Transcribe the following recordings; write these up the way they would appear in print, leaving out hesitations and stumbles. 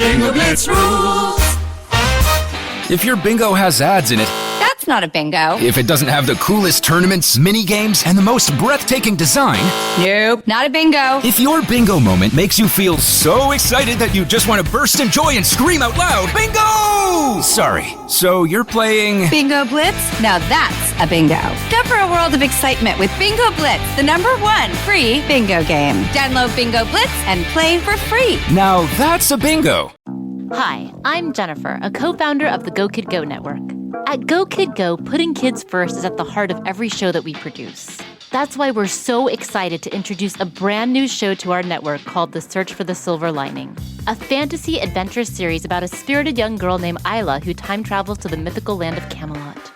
Bingo Blitz rules. If your bingo has ads in it, That's not a bingo. if it doesn't have the coolest tournaments, mini games, and the most breathtaking design, Nope, not a bingo. if your bingo moment makes you feel so excited that you just want to burst in joy and scream out loud, bingo! Sorry, so you're playing... Bingo Blitz? Now that's a bingo. Go for a world of excitement with Bingo Blitz, the #1 free bingo game. Download Bingo Blitz and play for free. Now that's a bingo. Hi, I'm Jennifer, a co-founder of the Go Kid Go network. At Go Kid Go, putting kids first is at the heart of every show that we produce. That's why we're so excited to introduce a brand new show to our network called The Search for the Silver Lining, a fantasy adventure series about a spirited young girl named Isla who time travels to the mythical land of Camelot.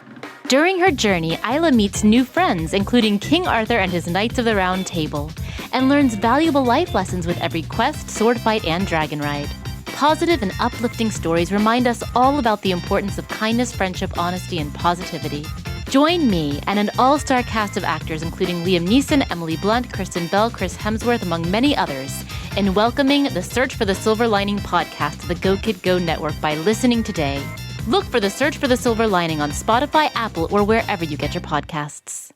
During her journey, Isla meets new friends, including King Arthur and his Knights of the Round Table, and learns valuable life lessons with every quest, sword fight, and dragon ride. Positive and uplifting stories remind us all about the importance of kindness, friendship, honesty, and positivity. Join me and an all-star cast of actors including Liam Neeson, Emily Blunt, Kristen Bell, Chris Hemsworth, among many others, in welcoming the Search for the Silver Lining podcast to the Go Kid Go network by listening today. Look for the Search for the Silver Lining on Spotify, Apple, or wherever you get your podcasts.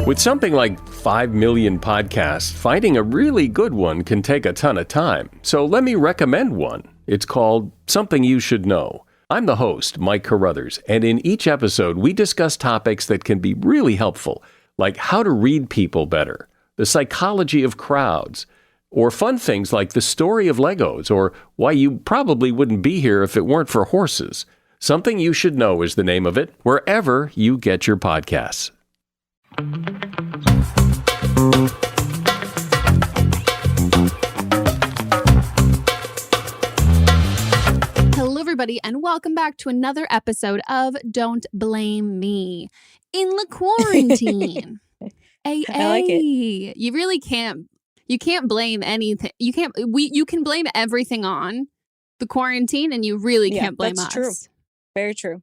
With something like 5 million podcasts, finding a really good one can take a ton of time. So let me recommend one. It's called Something You Should Know. I'm the host, Mike Carruthers, and in each episode, we discuss topics that can be really helpful, like how to read people better, the psychology of crowds, or fun things like the story of Legos, or why you probably wouldn't be here if it weren't for horses. Something You Should Know is the name of it, wherever you get your podcasts. Hello, everybody, and welcome back to another episode of Don't Blame Me in the Quarantine. I like it. You really can't. You can't blame anything. You can't. You can blame everything on the quarantine, and you really can't blame that's us. True. Very true.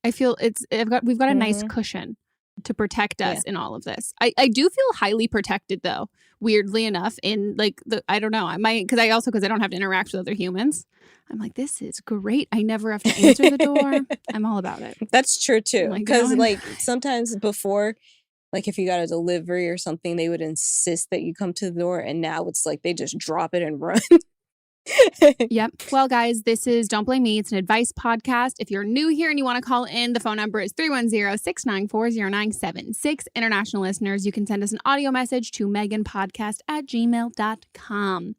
I feel we've got a nice cushion to protect us in all of this. I do feel highly protected though, weirdly enough, in like I don't know, I might because I don't have to interact with other humans. I'm like, this is great. I never have to answer the door. I'm all about it. That's true too. Like, Because like sometimes before, like if you got a delivery or something, they would insist that you come to the door, and now it's like they just drop it and run. Yep. Well, guys, this is Don't Blame Me. It's an advice podcast. If you're new here and you want to call in, the phone number is 310-694-0976. International listeners, you can send us an audio message to meghanpodcast@gmail.com.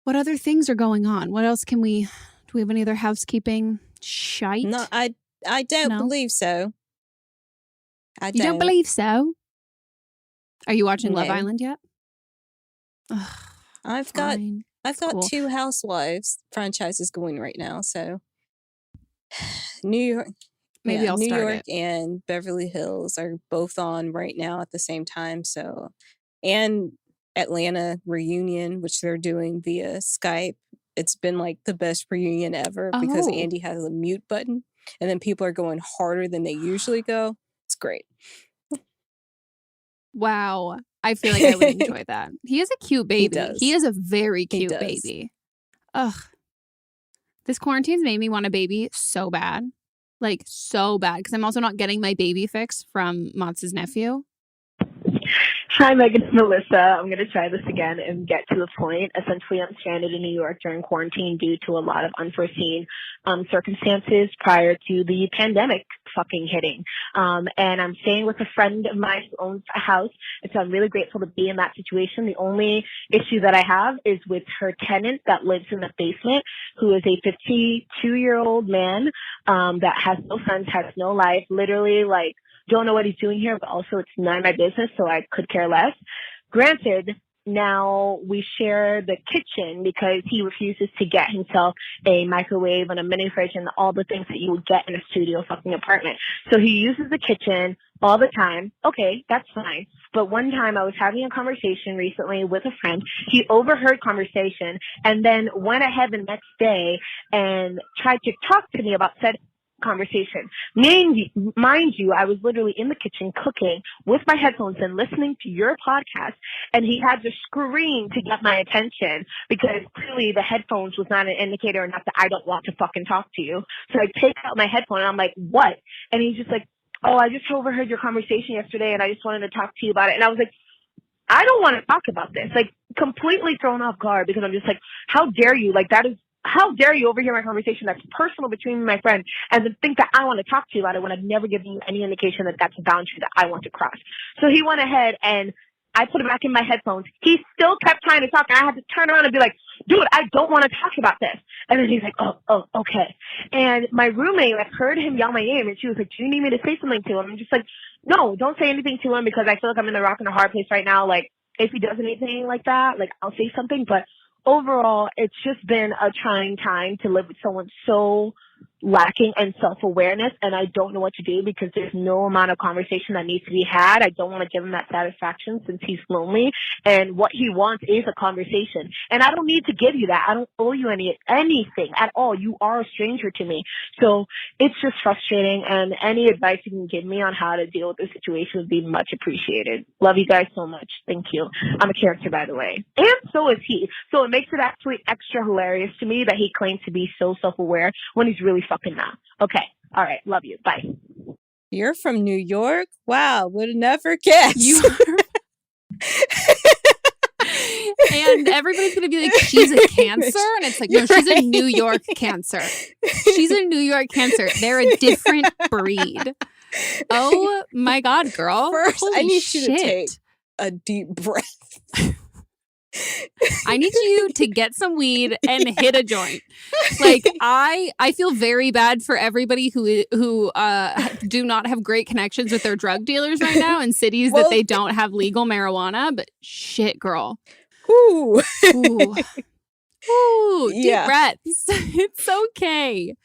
What other things are going on? What else do we have any other housekeeping shite? No, I don't believe so. You don't believe so? Are you watching Love No. Island yet? Ugh, I've fine. got cool. 2 Housewives franchises going right now, so New York, Maybe I'll New start York it. and Beverly Hills are both on right now at the same time. So, and Atlanta reunion, which they're doing via Skype. It's been like the best reunion ever because Oh. Andy has a mute button, and then people are going harder than they usually go. It's great. Wow. I feel like I would enjoy that. He is a cute baby. does. He is a very cute does. baby. Ugh. This quarantine's made me want a baby so bad. Like, so bad. Because I'm also not getting my baby fix from Monts' nephew. Hi, Megan. It's Melissa. I'm going to try this again and get to the point. Essentially, I'm stranded in New York during quarantine due to a lot of unforeseen circumstances prior to the pandemic fucking hitting. And I'm staying with a friend of mine who owns a house. And so I'm really grateful to be in that situation. The only issue that I have is with her tenant that lives in the basement, who is a 52-year-old man that has no friends, has no life, literally like, don't know what he's doing here, but also it's none of my business, so I could care less. Granted, now we share the kitchen because he refuses to get himself a microwave and a mini fridge and all the things that you would get in a studio fucking apartment. So he uses the kitchen all the time. Okay, that's fine. But one time I was having a conversation recently with a friend. He overheard conversation and then went ahead the next day and tried to talk to me about said conversation. Mind you, I was literally in the kitchen cooking with my headphones and listening to your podcast, and he had to scream to get my attention because clearly the headphones was not an indicator enough that I don't want to fucking talk to you. So I take out my headphone and I'm like, what? And he's just like, oh, I just overheard your conversation yesterday and I just wanted to talk to you about it. And I was like, I don't want to talk about this. Like, completely thrown off guard because I'm just like, how dare you? Like, how dare you overhear my conversation that's personal between me and my friend and then think that I want to talk to you about it when I've never given you any indication that that's a boundary that I want to cross. So he went ahead and I put it back in my headphones. He still kept trying to talk and I had to turn around and be like, dude, I don't want to talk about this. And then he's like, oh, okay. And my roommate, I heard him yell my name and she was like, do you need me to say something to him? I'm just like, no, don't say anything to him because I feel like I'm in a rock and a hard place right now. Like, if he does anything like that, like, I'll say something. But overall, it's just been a trying time to live with someone so lacking in self-awareness, and I don't know what to do because there's no amount of conversation that needs to be had. I don't want to give him that satisfaction since he's lonely, and what he wants is a conversation. And I don't need to give you that. I don't owe you anything at all. You are a stranger to me. So it's just frustrating, and any advice you can give me on how to deal with the situation would be much appreciated. Love you guys so much. Thank you. I'm a character, by the way. And so is he. So it makes it actually extra hilarious to me that he claims to be so self-aware when he's really fucking not. Okay. All right. Love you. Bye. You're from New York? Wow. Would have never guessed. You are. And everybody's going to be like, she's a Cancer? And it's like, no, she's a New York Cancer. She's a New York Cancer. They're a different breed. Oh my God, girl. First, Holy I need shit. you to take a deep breath. I need you to get some weed and hit a joint. Like, I feel very bad for everybody who do not have great connections with their drug dealers right now in cities that they don't have legal marijuana. But shit, girl. Ooh. Ooh. Ooh. Deep Yeah. breaths. It's okay.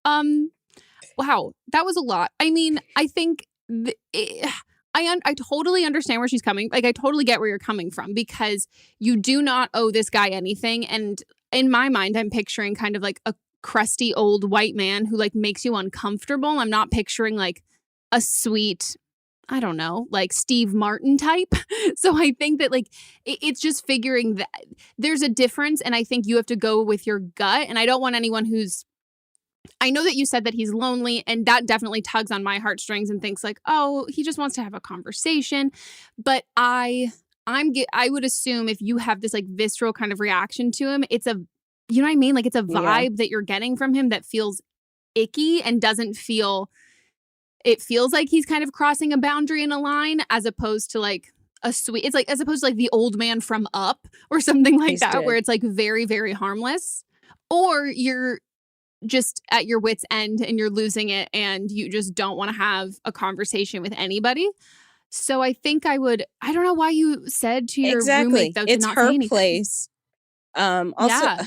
Wow, that was a lot. I mean, I think I totally understand where she's coming. Like, I totally get where you're coming from because you do not owe this guy anything. And in my mind, I'm picturing kind of like a crusty old white man who like makes you uncomfortable. I'm not picturing like a sweet, I don't know, like Steve Martin type. So I think that like it's just figuring that there's a difference. And I think you have to go with your gut. And I don't want anyone I know that you said that he's lonely, and that definitely tugs on my heartstrings and thinks like, oh, he just wants to have a conversation. But I would assume if you have this like visceral kind of reaction to him, it's a, you know what I mean? Like, it's a vibe that you're getting from him that feels icky and doesn't feel, it feels like he's kind of crossing a boundary in a line as opposed to like a sweet, it's like, as opposed to like the old man from Up or something like that, where it's like very, very harmless. Or you're just at your wit's end and you're losing it and you just don't want to have a conversation with anybody. So I think I don't know why you said to your roommate though, to it's not her say anything. place. Also,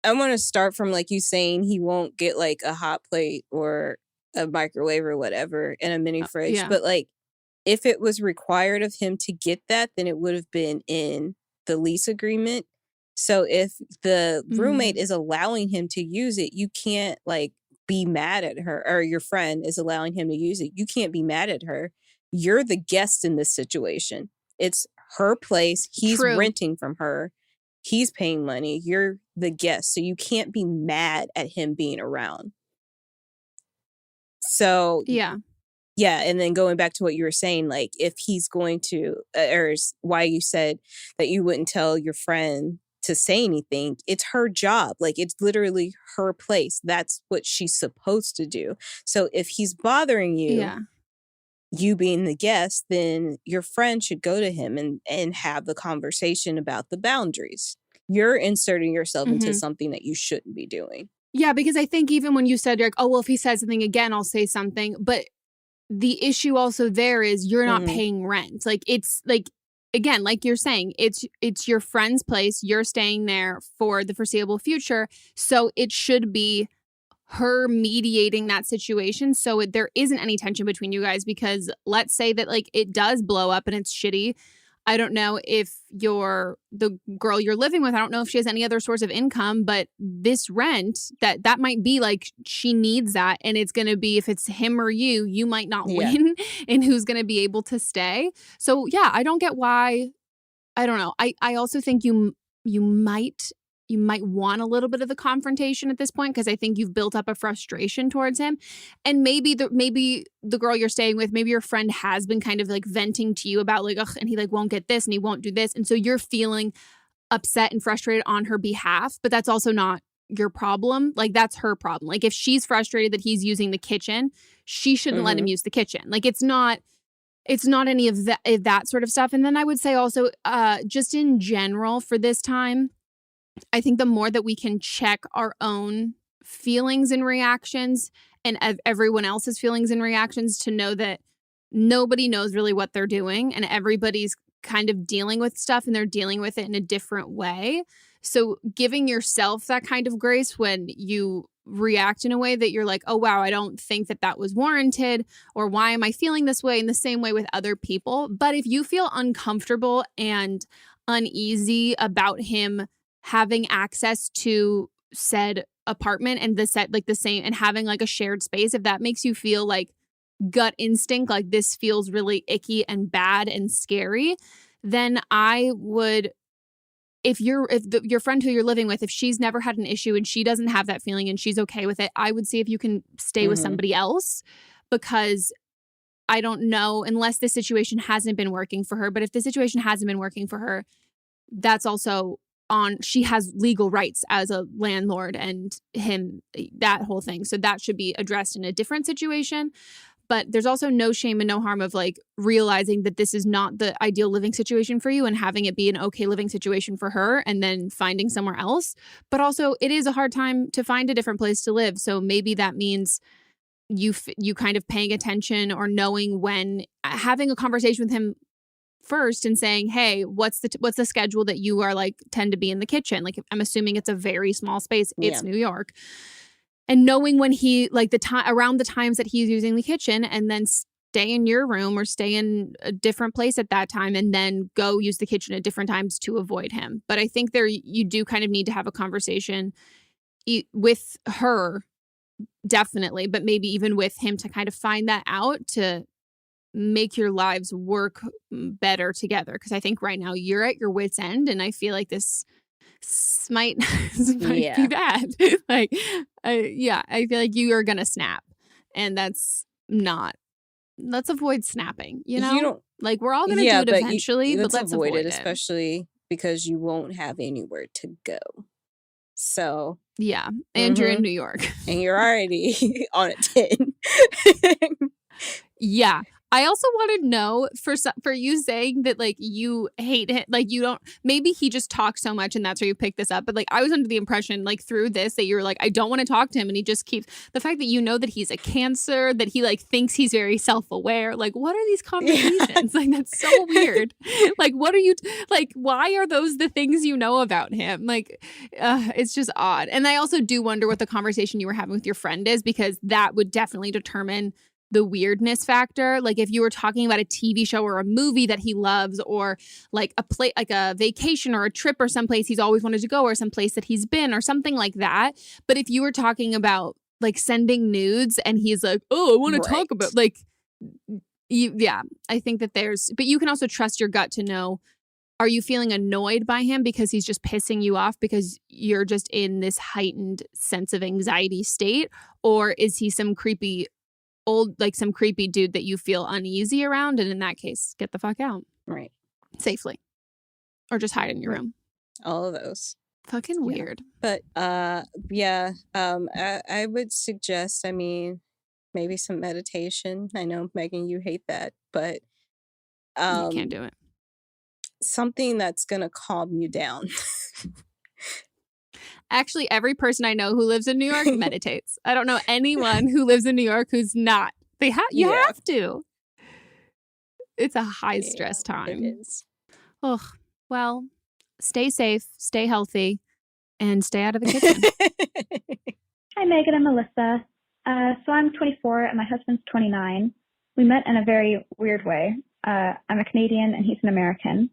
I want to start from like you saying he won't get like a hot plate or a microwave or whatever in a mini fridge. But like, if it was required of him to get that, then it would have been in the lease agreement. So if the roommate is allowing him to use it, you can't like be mad at her, or your friend is allowing him to use it. You can't be mad at her. You're the guest in this situation. It's her place. He's renting from her. He's paying money. You're the guest. So you can't be mad at him being around. So yeah. And then going back to what you were saying, like if he's going to, or why you said that you wouldn't tell your friend to say anything, it's her job. Like, it's literally her place. That's what she's supposed to do. So if he's bothering you, you being the guest, then your friend should go to him and have the conversation about the boundaries. You're inserting yourself into something that you shouldn't be doing. Yeah, because I think even when you said, you're like, oh, well, if he says something again, I'll say something. But the issue also there is you're not paying rent. Like, it's like, again, like you're saying, it's your friend's place. You're staying there for the foreseeable future. So it should be her mediating that situation so there isn't any tension between you guys. Because let's say that like it does blow up and it's shitty. I don't know if the girl you're living with, I don't know if she has any other source of income, but this rent, that might be like she needs that. And it's going to be, if it's him or you might not win in who's going to be able to stay. So yeah, I don't get why. I don't know. I also think you might want a little bit of the confrontation at this point, because I think you've built up a frustration towards him. And maybe the girl you're staying with, maybe your friend has been kind of like venting to you about like, ugh, and he like won't get this and he won't do this. And so you're feeling upset and frustrated on her behalf, but that's also not your problem. Like that's her problem. Like if she's frustrated that he's using the kitchen, she shouldn't let him use the kitchen. Like it's not any of that sort of stuff. And then I would say also, just in general for this time, I think the more that we can check our own feelings and reactions and everyone else's feelings and reactions, to know that nobody knows really what they're doing and everybody's kind of dealing with stuff and they're dealing with it in a different way. So giving yourself that kind of grace when you react in a way that you're like, oh, wow, I don't think that was warranted, or why am I feeling this way, in the same way with other people. But if you feel uncomfortable and uneasy about him having access to said apartment and the same, and having like a shared space, if that makes you feel like gut instinct, like this feels really icky and bad and scary, then I would, if your friend who you're living with, if she's never had an issue and she doesn't have that feeling and she's okay with it, I would see if you can stay with somebody else, because I don't know, unless the situation hasn't been working for her. But if the situation hasn't been working for her, that's also she has legal rights as a landlord and him, that whole thing. So that should be addressed in a different situation. But there's also no shame and no harm of like realizing that this is not the ideal living situation for you and having it be an okay living situation for her, and then finding somewhere else. But also it is a hard time to find a different place to live. So maybe that means you kind of paying attention, or knowing when, having a conversation with him first and saying, hey, what's the schedule that you are like tend to be in the kitchen? Like, I'm assuming it's a very small space. It's New York. And knowing when he, like around the times that he's using the kitchen, and then stay in your room or stay in a different place at that time, and then go use the kitchen at different times to avoid him. But I think you do kind of need to have a conversation with her, definitely, but maybe even with him, to kind of find that out, to make your lives work better together. Because I think right now you're at your wit's end, and I feel like this might be bad. Like, I feel like you are gonna snap, and let's avoid snapping. You know, like we're all gonna do it eventually, but let's avoid it, especially because you won't have anywhere to go. So yeah, and you're in New York, and you're already on a 10. Yeah. I also want to know, for you saying that like you hate him, like you don't, maybe he just talks so much and that's where you picked this up. But like I was under the impression like through this that you were like, I don't want to talk to him, and he just keeps, the fact that you know that he's a Cancer, that he like thinks he's very self-aware. Like what are these conversations? Like that's so weird. Like what are you like? Why are those the things you know about him? Like it's just odd. And I also do wonder what the conversation you were having with your friend is, because that would definitely determine the weirdness factor. Like if you were talking about a TV show or a movie that he loves, or like a vacation or a trip or someplace he's always wanted to go, or someplace that he's been, or something like that. But if you were talking about like sending nudes and he's like, oh, I want to talk about like I think that but you can also trust your gut to know, are you feeling annoyed by him because he's just pissing you off because you're just in this heightened sense of anxiety state? Or is he some creepy dude that you feel uneasy around, and in that case get the fuck out safely, or just hide in your room? All of those. Fucking weird. But I would suggest, I mean, maybe some meditation. I know, Megan, you hate that, but you can't do it. Something that's gonna calm you down. Actually, every person I know who lives in New York meditates. I don't know anyone who lives in New York who's not. You have to. It's a high stress time. It is. Ugh. Well, stay safe, stay healthy, and stay out of the kitchen. Hi, Megan and Melissa. So I'm 24 and my husband's 29. We met in a very weird way. I'm a Canadian and he's an American.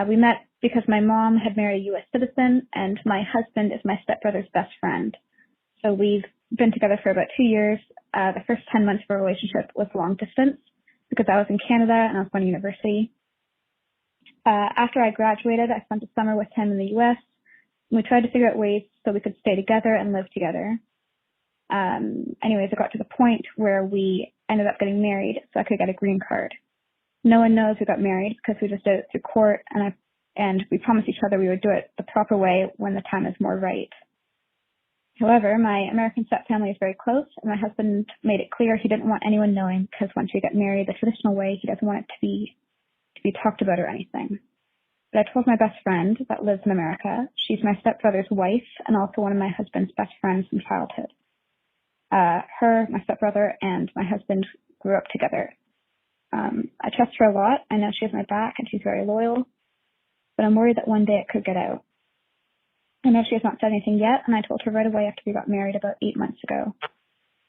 We met because my mom had married a U.S. citizen and my husband is my stepbrother's best friend. So we've been together for about 2 years. The first 10 months of our relationship was long distance because I was in Canada and I was going to university. After I graduated, I spent a summer with him in the U.S. We tried to figure out ways so we could stay together and live together. Anyways, it got to the point where we ended up getting married so I could get a green card. No one knows we got married because we just did it through court, and we promised each other we would do it the proper way when the time is more right. However, my American stepfamily is very close, and my husband made it clear he didn't want anyone knowing because once we get married the traditional way, he doesn't want it to be talked about or anything. But I told my best friend that lives in America. She's my stepbrother's wife and also one of my husband's best friends from childhood. Her, my stepbrother, and my husband grew up together. I trust her a lot. I know she has my back and she's very loyal, but I'm worried that one day it could get out. I know she has not said anything yet, and I told her right away after we got married about 8 months ago.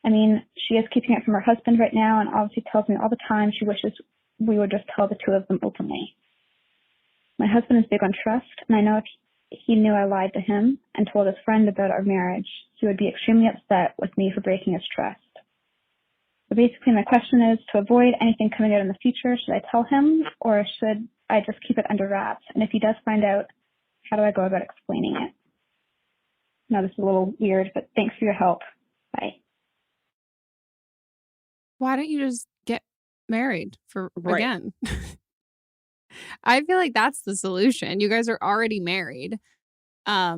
I mean, she is keeping it from her husband right now and obviously tells me all the time she wishes we would just tell the two of them openly. My husband is big on trust, and I know if he knew I lied to him and told his friend about our marriage, he would be extremely upset with me for breaking his trust. So basically my question is, to avoid anything coming out in the future, should I tell him or should I just keep it under wraps? And if he does find out, how do I go about explaining it? Now this is a little weird, but thanks for your help. Bye. Why don't you just get married again? I feel like that's the solution. You guys are already married. I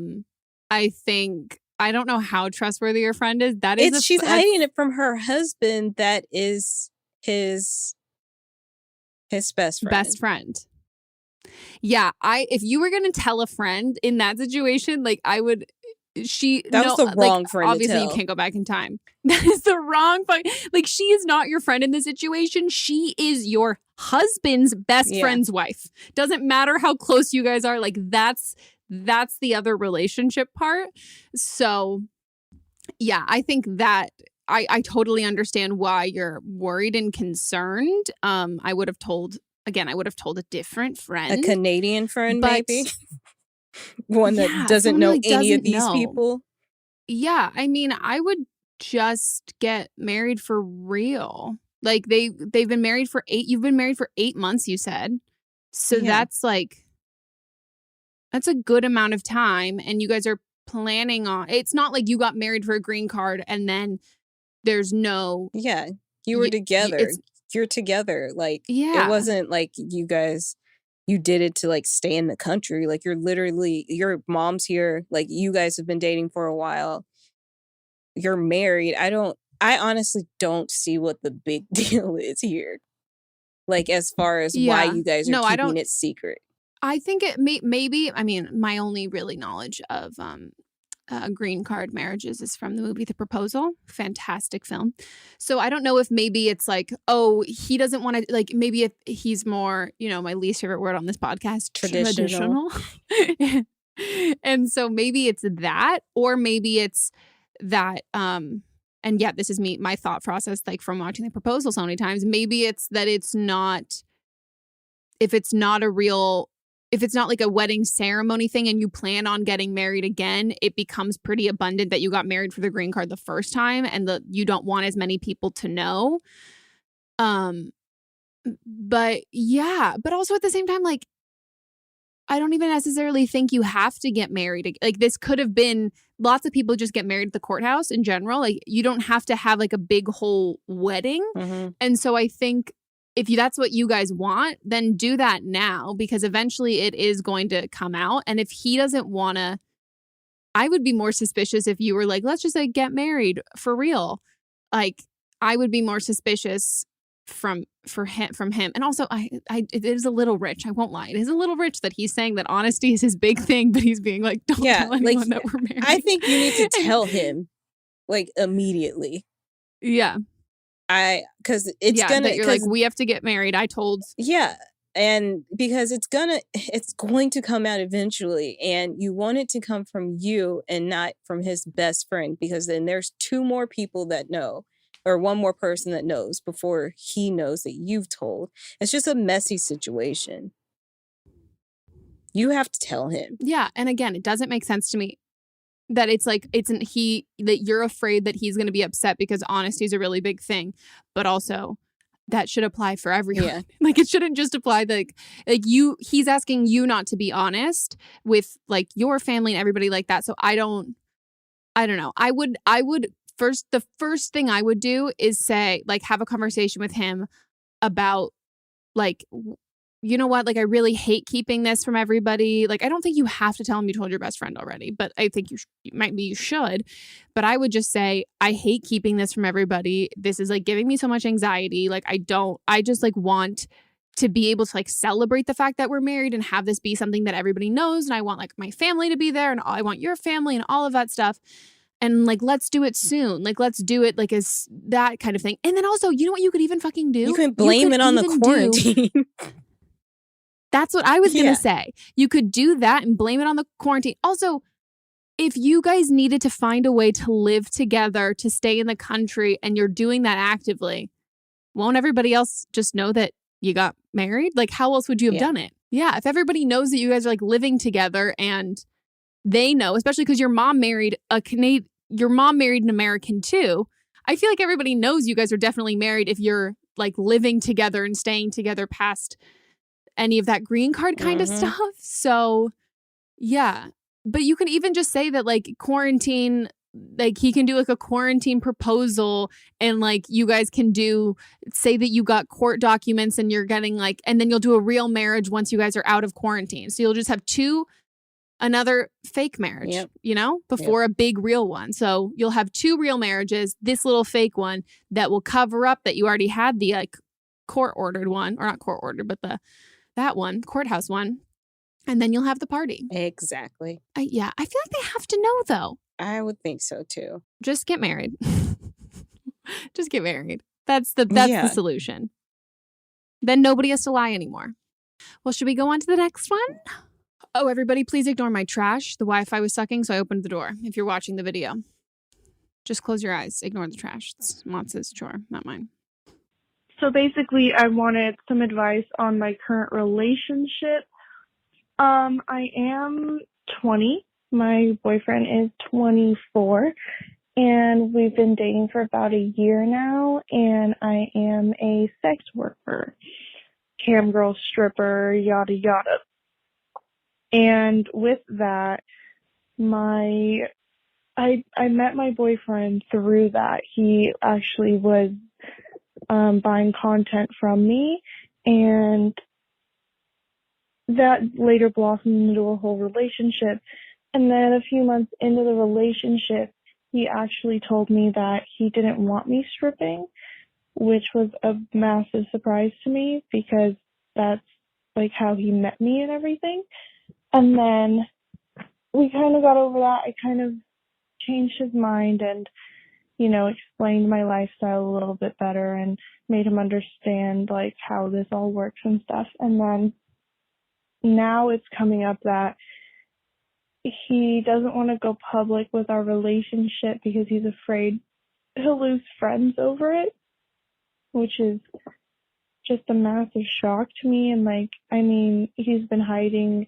don't know how trustworthy your friend is. She's hiding it from her husband. That is his best friend. Best friend. Yeah, if you were gonna tell a friend in that situation, like I would. That was the wrong friend. Obviously, you can't go back in time. That is the wrong. Like she is not your friend in this situation. She is your husband's best friend's wife. Doesn't matter how close you guys are. Like that's the other relationship part. So yeah, I think that I totally understand why you're worried and concerned. I would have told a different friend. A Canadian friend, maybe. One that doesn't know any of these people. Yeah, I mean, I would just get married for real. Like they've been married for you've been married for 8 months, you said. So that's a good amount of time, and you guys are planning on. It's not like you got married for a green card and then there's no. Yeah, you were together. You're together. Like it wasn't like you did it to like stay in the country. Like your mom's here. Like you guys have been dating for a while. You're married. I honestly don't see what the big deal is here. Like as far as why you guys are keeping it secret. I think it maybe, I mean, my only really knowledge of green card marriages is from the movie The Proposal. Fantastic film. So I don't know if maybe it's like, oh, he doesn't want to, like, maybe if he's more, my least favorite word on this podcast, traditional. And so maybe it's that, or maybe it's that, and yeah, this is my thought process, like from watching The Proposal so many times. Maybe it's that if it's not like a wedding ceremony thing and you plan on getting married again, it becomes pretty abundant that you got married for the green card the first time and you don't want as many people to know. But also at the same time, like, I don't even necessarily think you have to get married. Like this could have been, lots of people just get married at the courthouse in general. Like you don't have to have like a big whole wedding. Mm-hmm. And so I think if that's what you guys want, then do that now, because eventually it is going to come out. And if he doesn't want to, I would be more suspicious if you were like, let's just like get married for real. Like I would be more suspicious from him. And also it is a little rich. I won't lie. It is a little rich that he's saying that honesty is his big thing, but he's being like, don't tell anyone that we're married. I think you need to tell him like immediately. Yeah. Because it's gonna. You're like, we have to get married. I told. Yeah, and because it's going to come out eventually, and you want it to come from you and not from his best friend, because then there's 2 more people that know, or one more person that knows before he knows that you've told. It's just a messy situation. You have to tell him. Yeah. And again, it doesn't make sense to me that it's like, that you're afraid that he's going to be upset because honesty is a really big thing, but also that should apply for everyone. Yeah. Like it shouldn't just apply he's asking you not to be honest with like your family and everybody like that. So I don't know. I would the first thing I would do is say, like, have a conversation with him about like, you know what? Like, I really hate keeping this from everybody. Like, I don't think you have to tell him you told your best friend already, but I think you should. But I would just say, I hate keeping this from everybody. This is like giving me so much anxiety. Like, I just like want to be able to like celebrate the fact that we're married and have this be something that everybody knows. And I want like my family to be there and I want your family and all of that stuff. And like, let's do it soon. Like, let's do it like as that kind of thing. And then also, you know what you could even fucking do? You can blame it on the quarantine. That's what I was going to say. You could do that and blame it on the quarantine. Also, if you guys needed to find a way to live together, to stay in the country, and you're doing that actively, won't everybody else just know that you got married? Like, how else would you have done it? Yeah, if everybody knows that you guys are like living together and they know, especially because your mom married an American too. I feel like everybody knows you guys are definitely married if you're like living together and staying together past any of that green card kind of stuff. So yeah, but you can even just say that like quarantine, like he can do like a quarantine proposal and like you guys can say that you got court documents and you're getting like, and then you'll do a real marriage once you guys are out of quarantine. So you'll just have another fake marriage, you know, before a big real one. So you'll have two real marriages, this little fake one that will cover up that you already had the like court ordered one, or not court ordered, but that one, courthouse one. And then you'll have the party. Exactly. I feel like they have to know though. I would think so too. Just get married. Just get married. That's the solution. Then nobody has to lie anymore. Well, should we go on to the next one? Oh, everybody, please ignore my trash. The Wi-Fi was sucking, so I opened the door. If you're watching the video, just close your eyes. Ignore the trash. It's Monts' chore, not mine. So basically, I wanted some advice on my current relationship. I am 20. My boyfriend is 24. And we've been dating for about a year now. And I am a sex worker, cam girl, stripper, yada, yada. And with that, I met my boyfriend through that. He actually was buying content from me, and that later blossomed into a whole relationship. And then a few months into the relationship, he actually told me that he didn't want me stripping, which was a massive surprise to me because that's like how he met me and everything. And then we kind of got over that. I kind of changed his mind and, you know, explained my lifestyle a little bit better and made him understand like how this all works and stuff. And then now it's coming up that he doesn't want to go public with our relationship because he's afraid he'll lose friends over it, which is just a massive shock to me. And like, I mean, he's been hiding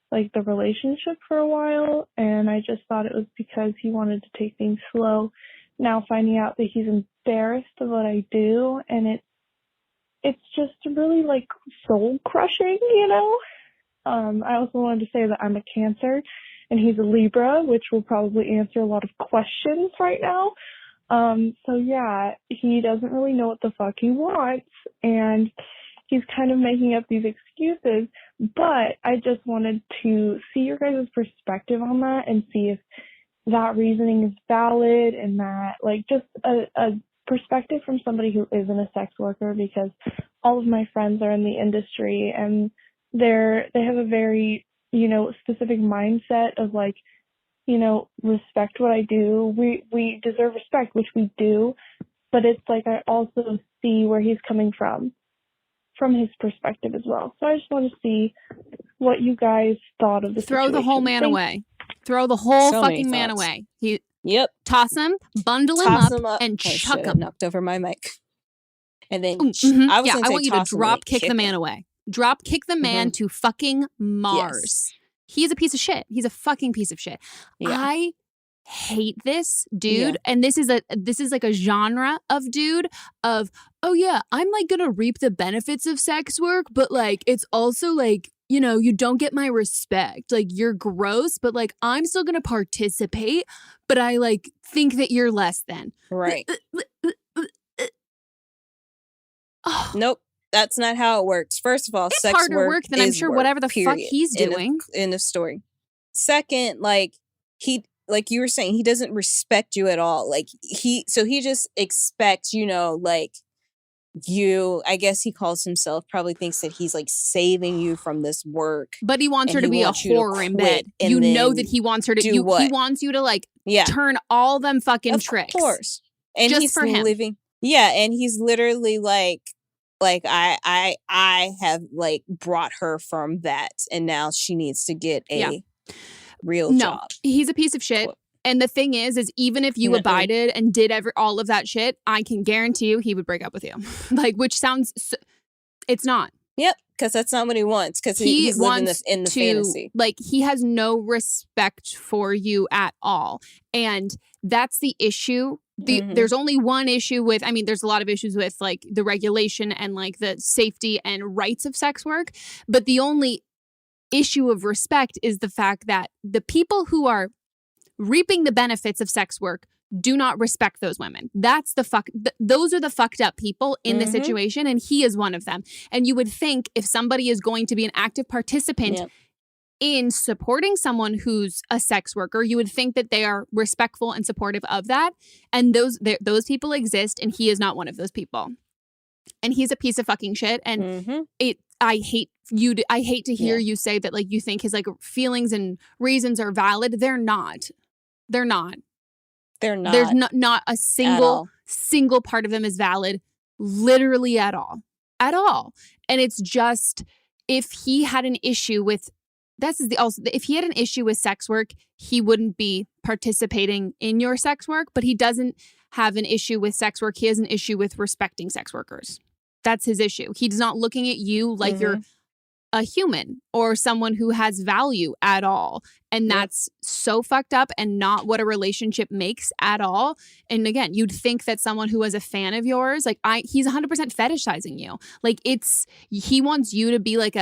like the relationship for a while, and I just thought it was because he wanted to take things slow. Now finding out that he's embarrassed of what I do, and it's just really like soul crushing, you know? I also wanted to say that I'm a Cancer and he's a Libra, which will probably answer a lot of questions right now. So yeah, he doesn't really know what the fuck he wants, and he's kind of making up these excuses, but I just wanted to see your guys' perspective on that and see if that reasoning is valid, and that like just a perspective from somebody who isn't a sex worker, because all of my friends are in the industry and they have a very, you know, specific mindset of like, you know, respect what I do. We deserve respect, which we do, but it's like I also see where he's coming from his perspective as well. So I just want to see what you guys thought of the Throw situation. the whole man away. Throw the whole fucking man away. Yep. Toss him, bundle Toss him him up, and oh, chuck shit, I him. knocked over my mic. And then Mm-hmm. I was Yeah, gonna I say want you to toss him, drop like, kick the kick man him. away. Drop kick the man to fucking Mars. He's a piece of shit. He's a fucking piece of shit. Yeah. I hate this dude, and this is like a genre of dude of, oh yeah, I'm like gonna reap the benefits of sex work, but like it's also like, you know, you don't get my respect. Like you're gross, but like I'm still gonna participate, but I like think that you're less than. Right. Oh. Nope. That's not how it works. First of all, It's sex harder work than I'm sure whatever the fuck he's doing. End of story. Second, like he, like you were saying, he doesn't respect you at all. Like he just expects, you know, like you, I guess he calls himself, probably thinks that he's like saving you from this work. But he wants her to be a whore in bed. You know that he wants her to he wants you to like turn all them fucking tricks. Of course. And just he's for him. living. Yeah, and he's literally like I have like brought her from that, and now she needs to get a real job. He's a piece of shit. And the thing is even if you abided and did all of that shit, I can guarantee you he would break up with you. Like, which sounds, it's not. Yep, because that's not what he wants. Because he's living in the fantasy. Like, he has no respect for you at all, and that's the issue. There's only one issue with, I mean, there's a lot of issues with like the regulation and like the safety and rights of sex work, but the only issue of respect is the fact that the people who are reaping the benefits of sex work do not respect those women. That's the those are the fucked up people in the situation, and he is one of them. And you would think if somebody is going to be an active participant in supporting someone who's a sex worker, you would think that they are respectful and supportive of that. And those people exist, and he is not one of those people. And he's a piece of fucking shit. And I hate to hear you say that like you think his like feelings and reasons are valid. They're not. There's not a single part of them is valid, literally at all. And it's just, if he had an issue with, if he had an issue with sex work, he wouldn't be participating in your sex work, but he doesn't have an issue with sex work. He has an issue with respecting sex workers. That's his issue. He's not looking at you like you're a human or someone who has value at all. And that's so fucked up and not what a relationship makes at all. And again, you'd think that someone who was a fan of yours, like he's 100% fetishizing you. Like he wants you to be like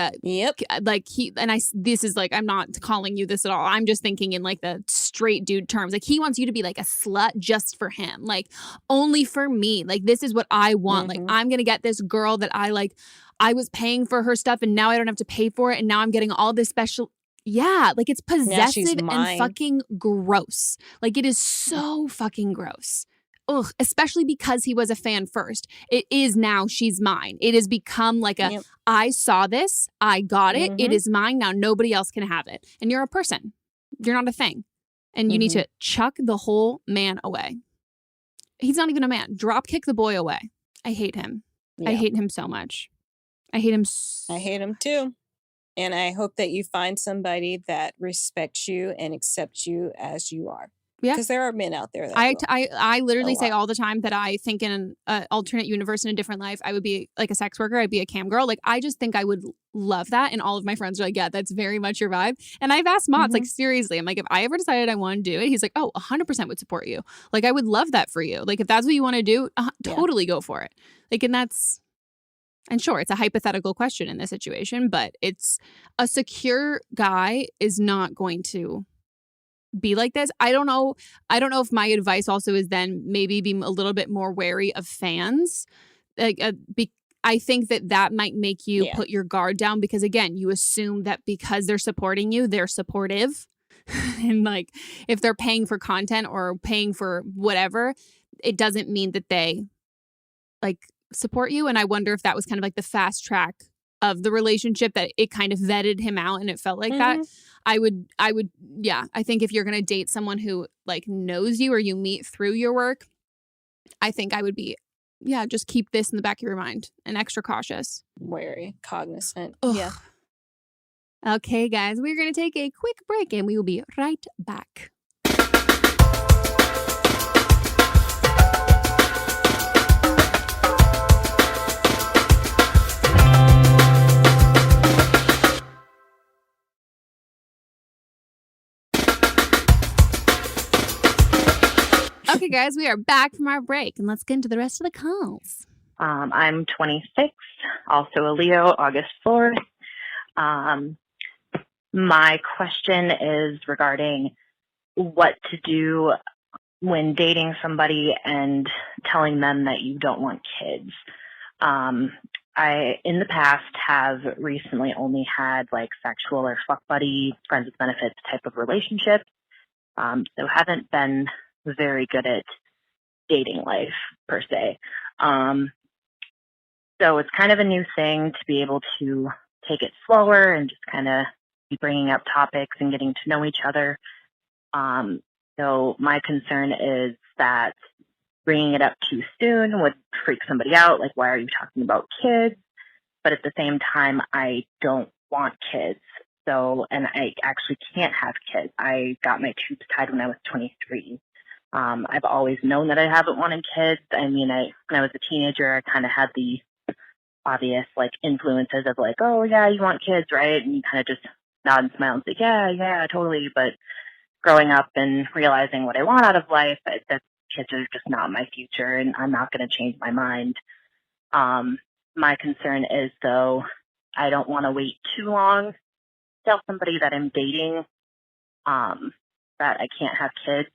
this is like, I'm not calling you this at all. I'm just thinking in like the straight dude terms. Like he wants you to be like a slut just for him. Like only for me. Like this is what I want. Like I'm going to get this girl that I like. I was paying for her stuff and now I don't have to pay for it. And now I'm getting all this special. Yeah. Like it's possessive and fucking gross. Like it is so fucking gross. Ugh. Especially because he was a fan first. It is now she's mine. It has become like I saw this. I got it. It is mine. Now nobody else can have it. And you're a person. You're not a thing. And you need to chuck the whole man away. He's not even a man. Drop kick the boy away. I hate him. Yeah. I hate him so much. I hate him. I hate him too. And I hope that you find somebody that respects you and accepts you as you are. Yeah. Because there are men out there that I literally say all the time that I think in an alternate universe, in a different life, I would be like a sex worker. I'd be a cam girl. Like, I just think I would love that. And all of my friends are like, yeah, that's very much your vibe. And I've asked Monts, like, seriously, I'm like, if I ever decided I want to do it, he's like, oh, 100% would support you. Like, I would love that for you. Like, if that's what you want to do, totally go for it. Like, and sure, it's a hypothetical question in this situation, but it's a secure guy is not going to be like this. I don't know if my advice also is then maybe be a little bit more wary of fans. Like, I think that might make you put your guard down because, again, you assume that because they're supporting you, they're supportive. And like, if they're paying for content or paying for whatever, it doesn't mean that they like support you. And I wonder if that was kind of like the fast track of the relationship, that it kind of vetted him out and it felt like that. I think if you're going to date someone who like knows you or you meet through your work, I think I would be, just keep this in the back of your mind and extra cautious. Wary, cognizant. Ugh. Yeah. Okay, guys, we're going to take a quick break and we will be right back. Okay, guys, we are back from our break, and let's get into the rest of the calls. I'm 26, also a Leo, August 4th. My question is regarding what to do when dating somebody and telling them that you don't want kids. I, in the past, have recently only had like sexual or fuck buddy, friends with benefits type of relationships. So haven't been very good at dating life per se. So it's kind of a new thing to be able to take it slower and just kind of be bringing up topics and getting to know each other. So my concern is that bringing it up too soon would freak somebody out. Like, why are you talking about kids? But at the same time, I don't want kids. So, and I actually can't have kids. I got my tubes tied when I was 23. I've always known that I haven't wanted kids. I mean, when I was a teenager, I kind of had the obvious like influences of like, oh yeah, you want kids, right? And you kind of just nod and smile and say, yeah, totally. But growing up and realizing what I want out of life, that kids are just not my future, and I'm not going to change my mind. My concern is, though, I don't want to wait too long to tell somebody that I'm dating that I can't have kids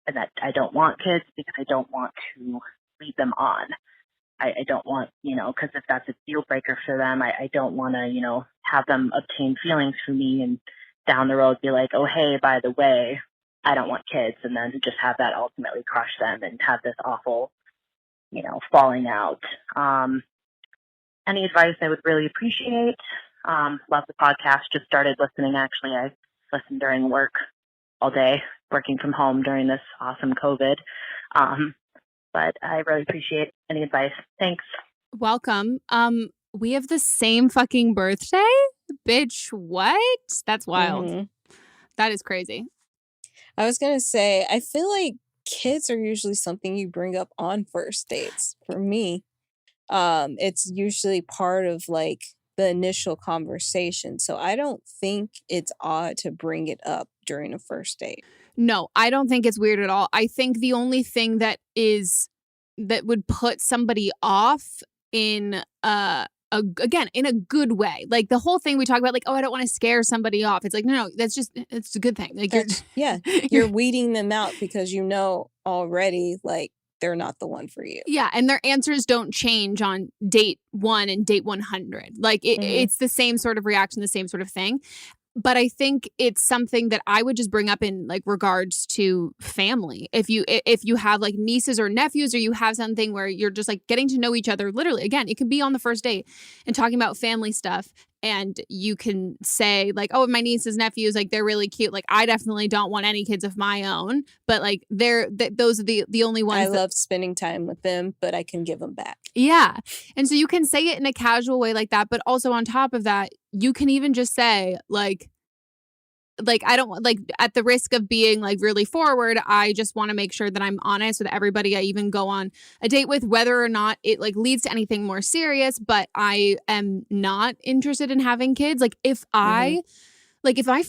and that I don't want kids, because I don't want to lead them on. I don't want, because if that's a deal breaker for them, I don't want to, have them obtain feelings from me and down the road be like, oh, hey, by the way, I don't want kids, and then just have that ultimately crush them and have this awful, falling out. Any advice I would really appreciate. Love the podcast. Just started listening, actually. I listened during work all day, working from home during this awesome COVID. But I really appreciate any advice. Thanks. Welcome. We have the same fucking birthday? Bitch, what? That's wild. Mm-hmm. That is crazy. I was going to say, I feel like kids are usually something you bring up on first dates. For me, it's usually part of like the initial conversation. So I don't think it's odd to bring it up during a first date. No, I don't think it's weird at all. I think the only thing that would put somebody off in again, in a good way. Like the whole thing we talk about, like, oh, I don't want to scare somebody off. It's like, no, it's a good thing. Like you're weeding them out because already like they're not the one for you. Yeah, and their answers don't change on date 1 and date 100. Like it's the same sort of reaction, the same sort of thing. But I think it's something that I would just bring up in like regards to family. If you have like nieces or nephews, or you have something where you're just like getting to know each other, literally, again, it can be on the first date and talking about family stuff. And you can say like, oh, my nieces, nephews, like they're really cute. Like I definitely don't want any kids of my own, but like those are the only ones. I love spending time with them, but I can give them back. Yeah. And so you can say it in a casual way like that, but also on top of that, you can even just say like I don't want, like, at the risk of being like really forward, I just want to make sure that I'm honest with everybody I even go on a date with, whether or not it like leads to anything more serious. But I am not interested in having kids. Like if I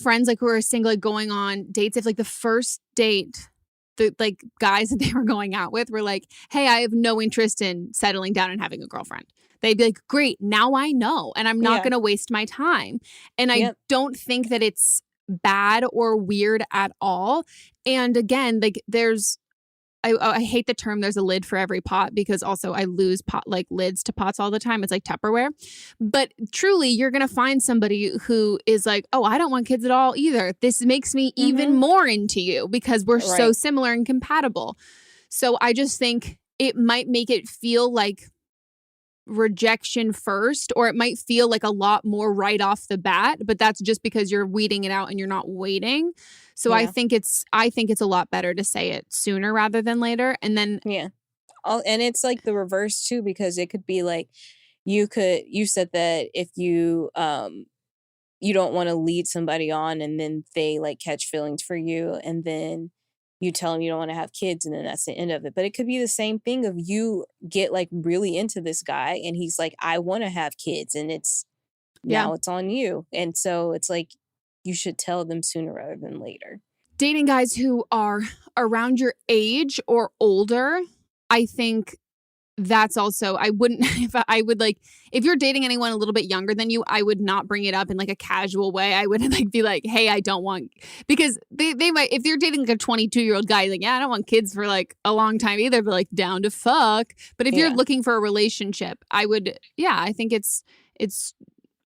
friends like who are single, like going on dates, if like the first date, the like guys that they were going out with were like, hey, I have no interest in settling down and having a girlfriend. They'd be like, great, now I know, and I'm not going to waste my time. And I don't think that it's bad or weird at all. And again, like I hate the term there's a lid for every pot, because also I lose lids to pots all the time. It's like Tupperware. But truly, you're going to find somebody who is like, oh, I don't want kids at all either. This makes me even more into you because we're so similar and compatible. So I just think it might make it feel like rejection first, or it might feel like a lot more right off the bat, but that's just because you're weeding it out and you're not waiting. So I think it's a lot better to say it sooner rather than later. And then and it's like the reverse too, because it could be like you said that if you you don't want to lead somebody on and then they like catch feelings for you, and then you tell them you don't want to have kids, and then that's the end of it. But it could be the same thing of you get like really into this guy and he's like, I want to have kids, and now it's on you. And so it's like you should tell them sooner rather than later. dating guys who are around your age or older, I think that's also, I wouldn't, if you're dating anyone a little bit younger than you, I would not bring it up in like a casual way. I would like be like, hey, I don't want, because they might, if you're dating like a 22-year-old guy, like, yeah, I don't want kids for like a long time either, but like down to fuck. But if you're looking for a relationship, I would, I think it's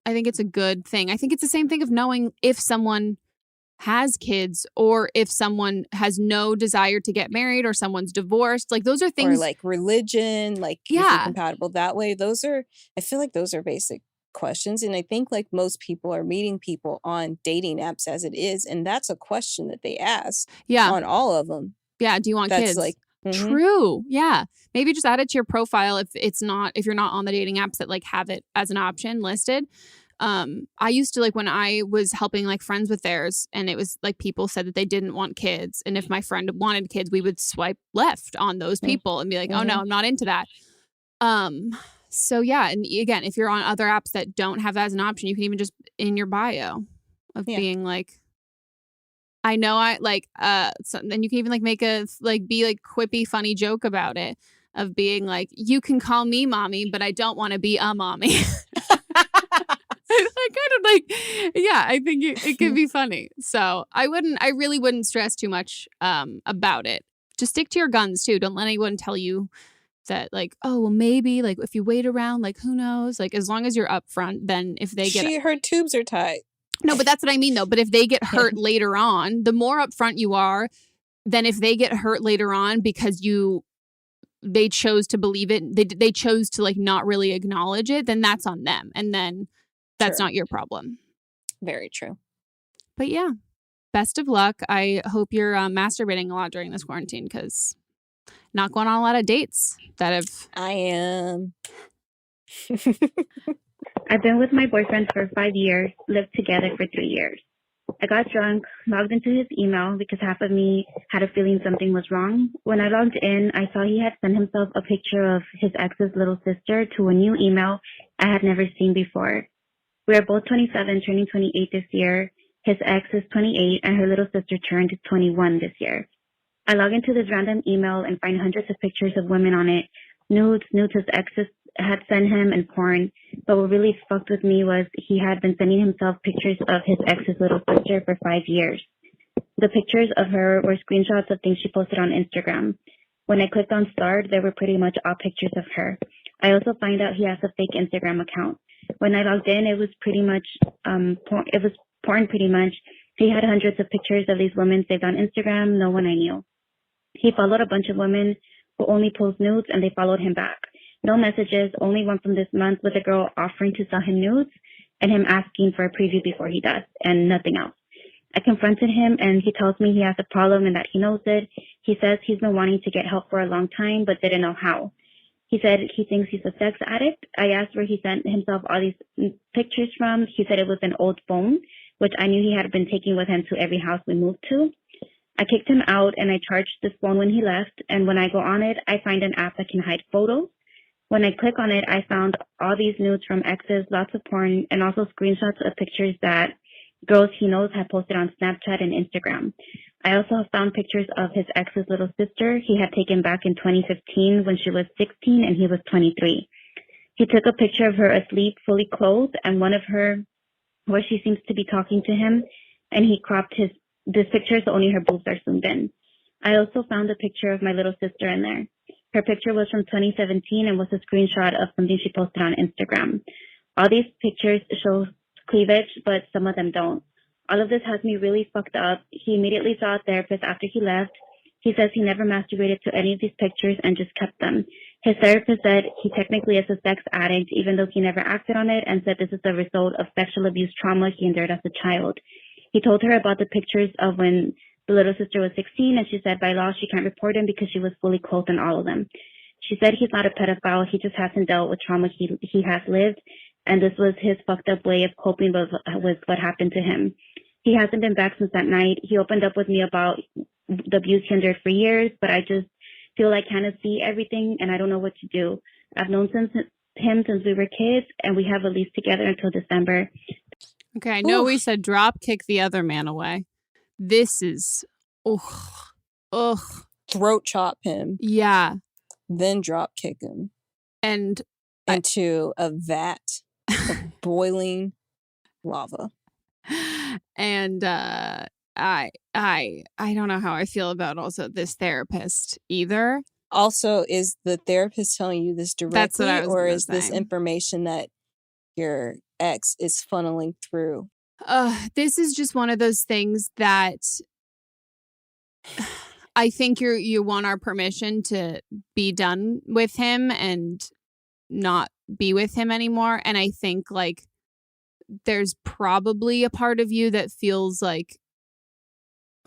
a good thing. I think it's the same thing of knowing if someone has kids or if someone has no desire to get married or someone's divorced. Like those are things, or like religion, like if you're compatible that way. I feel like those are basic questions. And I think like most people are meeting people on dating apps as it is. And that's a question that they ask on all of them. Yeah. Do you want kids? Like, true. Yeah. Maybe just add it to your profile if you're not on the dating apps that like have it as an option listed. I used to, like, when I was helping like friends with theirs, and it was like people said that they didn't want kids, and if my friend wanted kids, we would swipe left on those people and be like, oh no, I'm not into that. So yeah, and again, if you're on other apps that don't have that as an option, you can even just in your bio of being like, I know I like so then you can even like make a be like quippy funny joke about it of being like, you can call me mommy, but I don't want to be a mommy. I kind of like, I think it could be funny. So I really wouldn't stress too much about it. Just stick to your guns too. Don't let anyone tell you that like, oh, well, maybe like if you wait around, like who knows? Like as long as you're upfront, then if they get her tubes are tight. No, but that's what I mean though. But if they get hurt later on, the more upfront you are, then if they get hurt later on because they chose to believe it, they chose to like not really acknowledge it, then that's on them. And then that's not your problem. Very true. But yeah, best of luck. I hope you're masturbating a lot during this quarantine because not going on a lot of dates that have. I am. I've been with my boyfriend for 5 years, lived together for 3 years. I got drunk, logged into his email because half of me had a feeling something was wrong. When I logged in, I saw he had sent himself a picture of his ex's little sister to a new email I had never seen before. We are both 27, turning 28 this year. His ex is 28, and her little sister turned 21 this year. I log into this random email and find hundreds of pictures of women on it, nudes his exes had sent him, and porn. But what really fucked with me was he had been sending himself pictures of his ex's little sister for 5 years. The pictures of her were screenshots of things she posted on Instagram. When I clicked on start, there were pretty much all pictures of her. I also find out he has a fake Instagram account. When I logged in, it was pretty much porn pretty much. He had hundreds of pictures of these women saved on Instagram, no one I knew. He followed a bunch of women who only post nudes, and they followed him back. No messages, only one from this month with a girl offering to sell him nudes and him asking for a preview before he does, and nothing else. I confronted him, and he tells me he has a problem and that he knows it. He says he's been wanting to get help for a long time, but didn't know how. He said he thinks he's a sex addict. I asked where he sent himself all these pictures from. He said it was an old phone, which I knew he had been taking with him to every house we moved to. I kicked him out, and I charged this phone when he left, and when I go on it, I find an app that can hide photos. When I click on it, I found all these nudes from exes, lots of porn, and also screenshots of pictures that girls he knows have posted on Snapchat and Instagram. I also found pictures of his ex's little sister he had taken back in 2015 when she was 16 and he was 23. He took a picture of her asleep, fully clothed, and one of her where she seems to be talking to him, and he cropped this picture so only her boobs are zoomed in. I also found a picture of my little sister in there. Her picture was from 2017 and was a screenshot of something she posted on Instagram. All these pictures show cleavage, but some of them don't. All of this has me really fucked up. He immediately saw a therapist after he left. He says he never masturbated to any of these pictures and just kept them. His therapist said he technically is a sex addict, even though he never acted on it, and said this is the result of sexual abuse trauma he endured as a child. He told her about the pictures of when the little sister was 16, and she said by law she can't report him because she was fully clothed in all of them. She said he's not a pedophile, he just hasn't dealt with trauma he has lived, and this was his fucked up way of coping with what happened to him. He hasn't been back since that night. He opened up with me about the abuse he endured for years, but I just feel like I kind of see everything, and I don't know what to do. I've known him since we were kids, and we have a lease together until December. Okay, I know we said drop kick the other man away. This is Ugh. Throat chop him. Yeah. Then drop kick him. And into a vat of boiling lava. And I don't know how I feel about also this therapist either. Also, is the therapist telling you this directly, That's what I was or gonna is this say. information that your ex is funneling through? This is just one of those things that I think you want our permission to be done with him and not be with him anymore. And I think like there's probably a part of you that feels like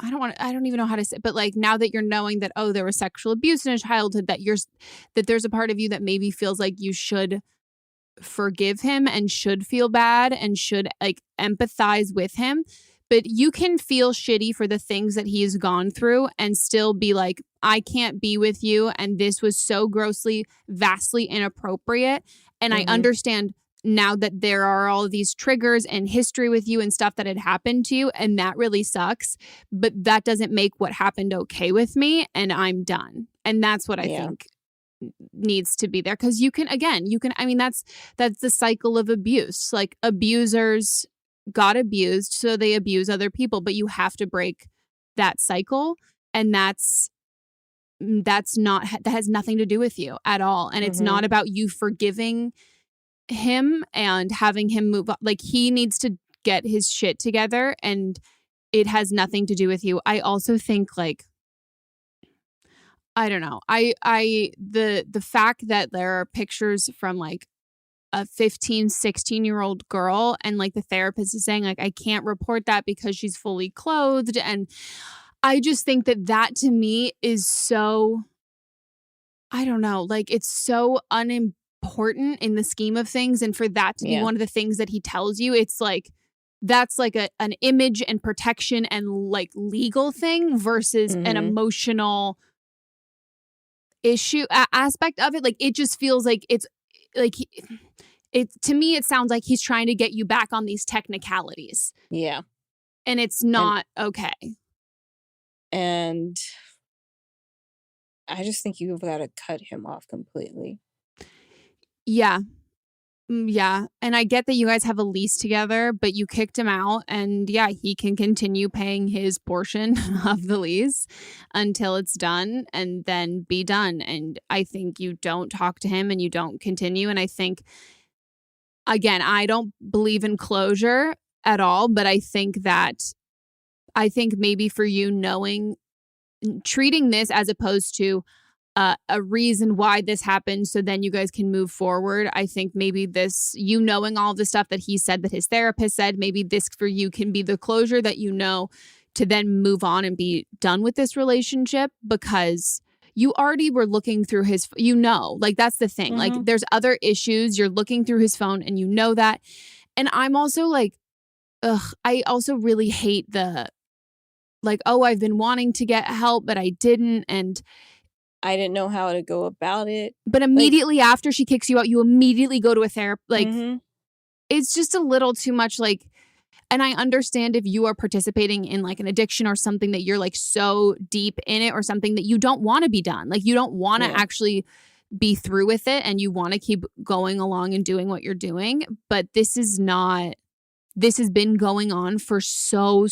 I don't even know how to say, but like now that you're knowing that, oh, there was sexual abuse in his childhood, that there's a part of you that maybe feels like you should forgive him and should feel bad and should like empathize with him. But you can feel shitty for the things that he has gone through and still be like, I can't be with you. And this was so grossly, vastly inappropriate. And I understand now that there are all of these triggers and history with you and stuff that had happened to you. And that really sucks. But that doesn't make what happened okay with me. And I'm done. And that's what I think needs to be there. Because I mean, that's the cycle of abuse. Like abusers got abused, so they abuse other people. But you have to break that cycle. And that has nothing to do with you at all. And it's not about you forgiving him and having him move on. Like he needs to get his shit together and it has nothing to do with you. I also think like, I don't know. The fact that there are pictures from like a 15, 16-year-old girl and like the therapist is saying like, I can't report that because she's fully clothed. And I just think that to me is so, I don't know, like it's so unimportant in the scheme of things. And for that to be one of the things that he tells you, it's like, that's like an image and protection and like legal thing versus an emotional issue aspect of it. Like, it just feels like it's like, to me, it sounds like he's trying to get you back on these technicalities. Yeah. And it's not okay. And I just think you've got to cut him off completely. Yeah. Yeah. And I get that you guys have a lease together, but you kicked him out. And yeah, he can continue paying his portion of the lease until it's done and then be done. And I think you don't talk to him and you don't continue. And I think, again, I don't believe in closure at all, but I think maybe for you treating this as opposed to a reason why this happened so then you guys can move forward. I think maybe this, knowing all the stuff that he said, that his therapist said, maybe this for you can be the closure that to then move on and be done with this relationship, because you already were looking through his, like that's the thing. Like there's other issues. You're looking through his phone and you know that. And I'm also like, I also really hate the, like, oh, I've been wanting to get help, but I didn't. And I didn't know how to go about it. But immediately after she kicks you out, you immediately go to a therapist. Like, it's just a little too much. Like, and I understand if you are participating in like an addiction or something that you're like so deep in it or something that you don't want to be done. Like, you don't want to actually be through with it and you want to keep going along and doing what you're doing. But this has been going on for so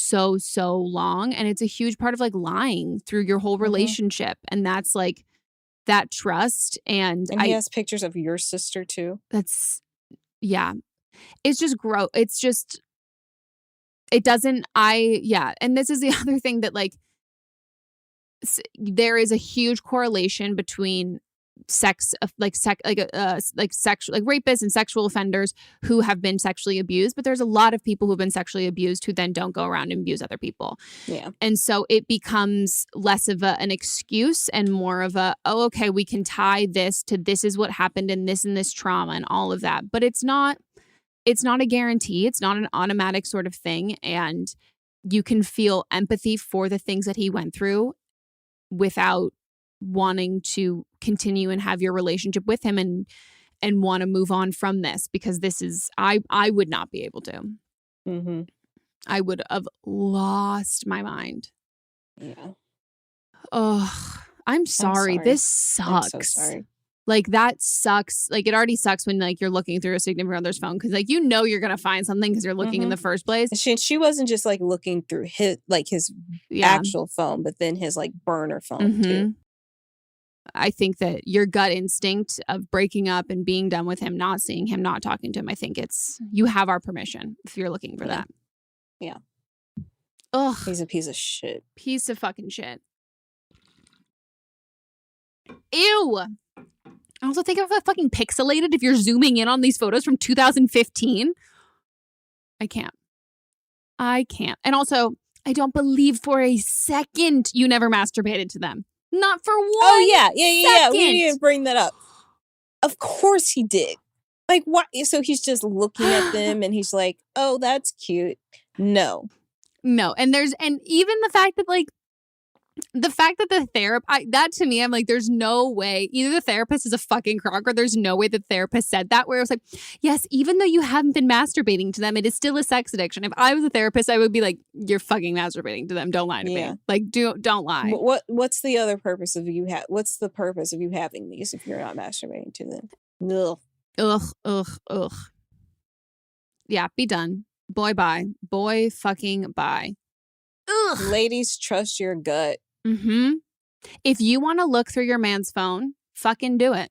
long. And it's a huge part of like lying through your whole relationship. And that's like that trust. And he has pictures of your sister too. It's just gross. It's just, it doesn't, and this is the other thing that like, there is a huge correlation between sexual, like rapists and sexual offenders who have been sexually abused, but there's a lot of people who've been sexually abused who then don't go around and abuse other people. Yeah. And so it becomes less of an excuse and more of a, oh, okay, we can tie this to this is what happened and this trauma and all of that. But it's not a guarantee. It's not an automatic sort of thing. And you can feel empathy for the things that he went through without wanting to continue and have your relationship with him and want to move on from this, because this is, I would not be able to. I would have lost my mind. Yeah. Oh, I'm sorry. This sucks. I'm so sorry. Like, that sucks. Like, it already sucks when, like, you're looking through a significant other's phone because, like, you know you're going to find something because you're looking in the first place. She wasn't just, like, looking through his actual phone, but then his, like, burner phone, too. I think that your gut instinct of breaking up and being done with him, not seeing him, not talking to him, I think you have our permission if you're looking for that. Yeah. Ugh. He's a piece of shit. Piece of fucking shit. Ew. I also think of fucking pixelated if you're zooming in on these photos from 2015. I can't. And also, I don't believe for a second you never masturbated to them. Not for one yeah. second. We didn't bring that up. Of course he did. Like, what? So he's just looking at them and he's like, oh, that's cute. No. And even the fact that, like, the therapist, that to me, I'm like, there's no way. Either the therapist is a fucking crock or there's no way the therapist said that, where it was like, yes, even though you haven't been masturbating to them, it is still a sex addiction. If I was a therapist, I would be like, you're fucking masturbating to them. Don't lie to me. Like, don't lie. What's the other purpose of what's the purpose of you having these if you're not masturbating to them? Ugh. Yeah, be done. Boy, bye. Boy, fucking bye. Ugh. Ladies, trust your gut. If you want to look through your man's phone, fucking do it.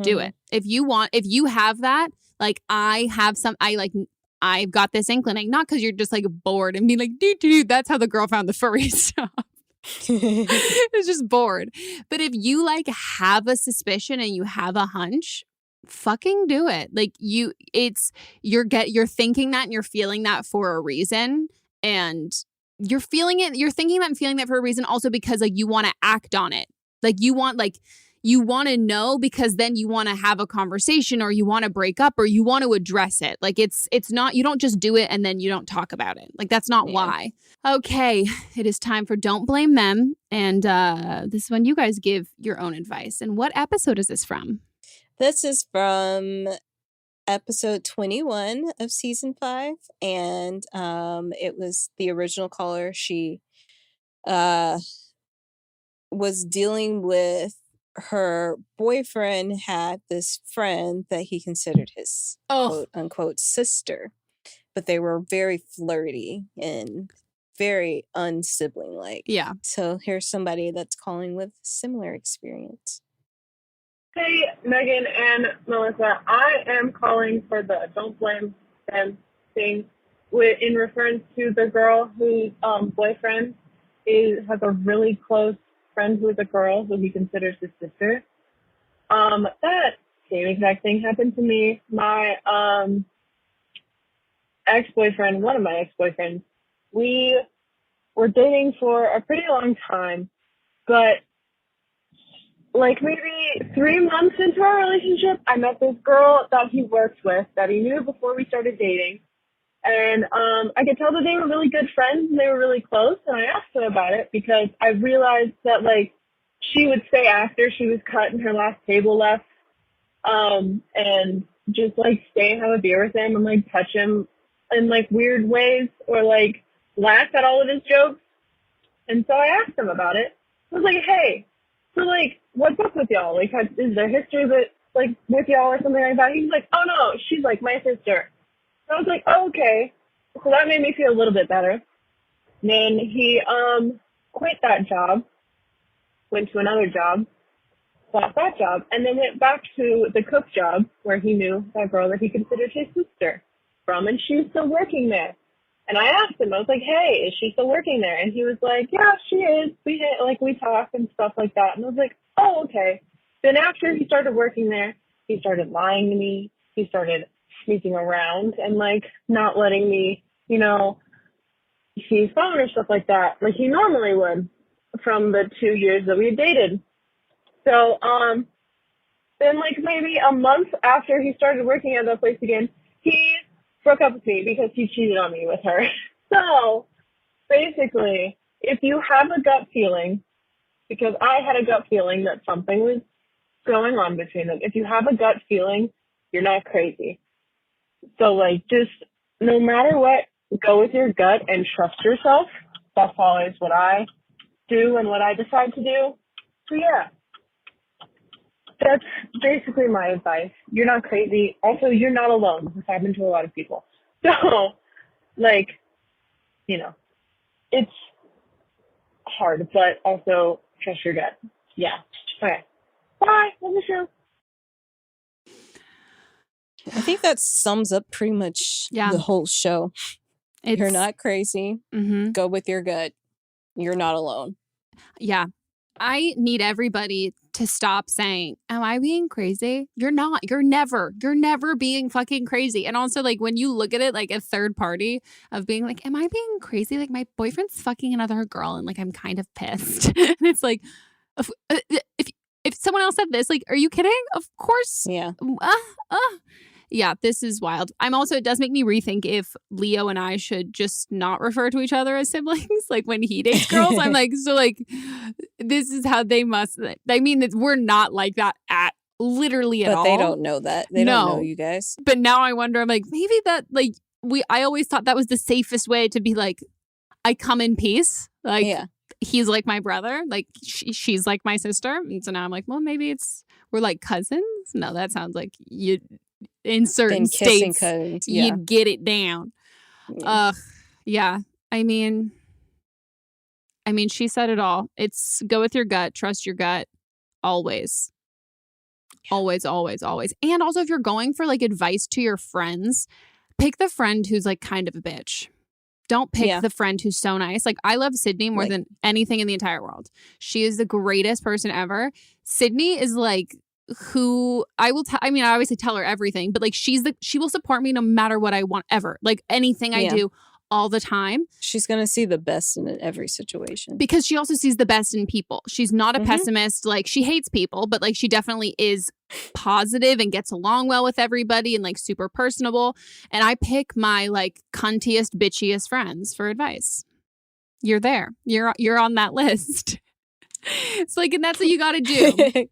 Do it. If you have that, like, I've got this inclining, not because you're just like bored and being like, dude, that's how the girl found the furry stuff. It's just bored. But if you like have a suspicion and you have a hunch, fucking do it. Like, you're thinking that and you're feeling that for a reason, and you're feeling it, you're thinking that and feeling that for a reason also because, like, you want to act on it. Like, you want to know because then you want to have a conversation or you want to break up or you want to address it. Like, it's not, you don't just do it and then you don't talk about it. Like, that's not why. Okay, it is time for Don't Blame Them. And this is when you guys give your own advice. And what episode is this from? This is from episode 21 of season 5, and it was the original caller. She was dealing with her boyfriend had this friend that he considered his quote unquote sister, but they were very flirty and very unsibling like. Yeah. So here's somebody that's calling with similar experience. Hey, Megan and Melissa. I am calling for the Don't Blame Them thing in reference to the girl whose boyfriend has a really close friend who is a girl who he considers his sister. That same exact thing happened to me. My ex-boyfriend, one of my ex-boyfriends, we were dating for a pretty long time, but like maybe 3 months into our relationship, I met this girl that he worked with that he knew before we started dating. And I could tell that they were really good friends and they were really close. And I asked her about it because I realized that, like, she would stay after she was cut and her last table left and just, like, stay and have a beer with him and, like, touch him in, like, weird ways or, like, laugh at all of his jokes. And so I asked him about it. I was like, hey, so, like, what's up with y'all? Like, is there history that, like, with y'all or something like that? He's like, oh, no, she's, like, my sister. I was like, oh, okay. So that made me feel a little bit better. Then he quit that job, went to another job, got that job, and then went back to the cook job where he knew that girl that he considered his sister from, and she was still working there. And I asked him, I was like, hey, is she still working there? And he was like, yeah, she is. We talk and stuff like that. And I was like, oh, okay. Then after he started working there, he started lying to me. He started sneaking around and, like, not letting me, you know, see his phone or stuff like that, like he normally would from the 2 years that we had dated. So, then, like, maybe a month after he started working at that place again, he broke up with me because he cheated on me with her. So, basically, if you have a gut feeling, because I had a gut feeling that something was going on between them, if you have a gut feeling, you're not crazy. So, like, just no matter what, go with your gut and trust yourself. That's always what I do and what I decide to do. So yeah, that's basically my advice. You're not crazy. Also, you're not alone. This has happened to a lot of people. So, like, you know, it's hard, but also trust your gut. Yeah. Okay. Bye. Love the show. I think that sums up pretty much the whole show. You're not crazy. Go with your gut. You're not alone. Yeah. I need everybody to stop saying, am I being crazy? You're not. You're never being fucking crazy. And also, like, when you look at it like a third party of being like, am I being crazy? Like, my boyfriend's fucking another girl and like I'm kind of pissed. And it's like, if someone else said this, like, are you kidding? Of course. Yeah. Yeah, this is wild. It does make me rethink if Leo and I should just not refer to each other as siblings. Like when he dates girls, I'm like, so like, this is how they must. I mean, we're not like that at literally at all. But they don't know that. They don't know you guys. But now I wonder, I'm like, maybe that like I always thought that was the safest way to be like, I come in peace. Like, he's like my brother. Like she's like my sister. And so now I'm like, well, maybe we're like cousins. No, that sounds like you. In certain states, you'd get it down. Yeah. I mean, she said it all. It's go with your gut, trust your gut, always. Always, always, always. And also, if you're going for like advice to your friends, pick the friend who's like kind of a bitch. Don't pick the friend who's so nice. Like, I love Sydney more than anything in the entire world. She is the greatest person ever. Sydney is like who I will I obviously tell her everything, but like she will support me no matter what I want ever. Like anything I do all the time. She's going to see the best in every situation. Because she also sees the best in people. She's not a pessimist. Like she hates people, but like she definitely is positive and gets along well with everybody and like super personable. And I pick my like cuntiest, bitchiest friends for advice. You're there. You're on that list. It's like, and that's what you got to do.